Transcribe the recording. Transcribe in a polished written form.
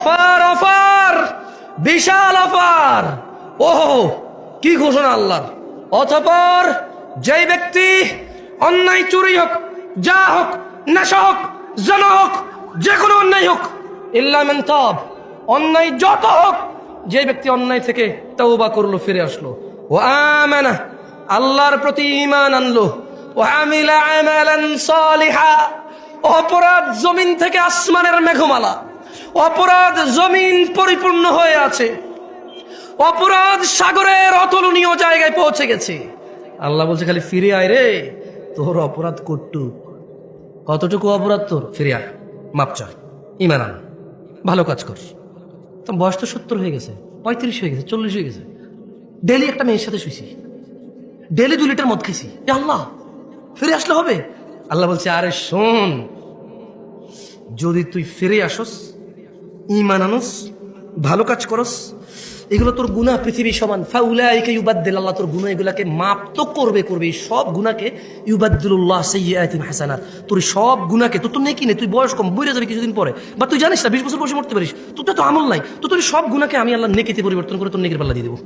Offer offer, বিশাল offer. ওহো, কি ঘোষণা আল্লাহর! অতঃপর যেই ব্যক্তি অন্যায়, চুরি হোক, যা হোক, নেশা হোক, জনা হোক, যে কোনো অন্যায় হোক, ইল্লা মান তাব, অন্যায় যত হোক, যে ব্যক্তি অন্যায় থেকে তওবা করলো, ফিরে আসলো, ও আমানা, আল্লাহর প্রতি ঈমান আনলো, ও আমিলা আমালান সালিহা, অপরাধ জমিন থেকে আসমানের মেঘমালা, অপরাধ জমিন পরিপূর্ণ হয়ে আছে, অপরাধ সাগরের অতুলনীয় জায়গায় পৌঁছে গেছে। আল্লাহ বলছে খালি ফিরে আয় রে, তোর অপরাধ কতটুকু অপরাধ তোর, ফিরে আয়, মাপ চা, ঈমান আন, ভালো কাজ কর। তো বয়স তো 70 হয়ে গেছে, 35 হয়ে গেছে, 40 হয়ে গেছে, ডেলি একটা মেয়ের সাথে শুইছি, ডেলি 2 লিটার মদ খাইছি, আল্লাহ ফিরে আসলে হবে? আল্লাহ বলছে আরে শোন, যদি তুই ফিরে আসস, ঈমান আনস, ভালো কাজ করস, এগুলো তোর গুনাহ পৃথিবী সমান, ফাউলাইকা ইউবাদদিল, আল্লাহ তোর গুনাহ এগুলাকে মাপ তো করবে, সব গুনাহকে ইউবাদদিলুল্লাহ সাইয়্যাতিন হাসানাত, তোর সব গুনাহকে, তোর তো নেকি নেই, তুই বয়স কম, মরে যাবি কিছুদিন পরে, বা তুই জানিস না 20 বছর বয়সে মরতে পারিস, তোর তো আমল নাই, তো তোর সব গুনাহকে আমি আল্লাহ নেকিতে পরিবর্তন করে তোর নেকির পাল্লা দিয়ে দেবো।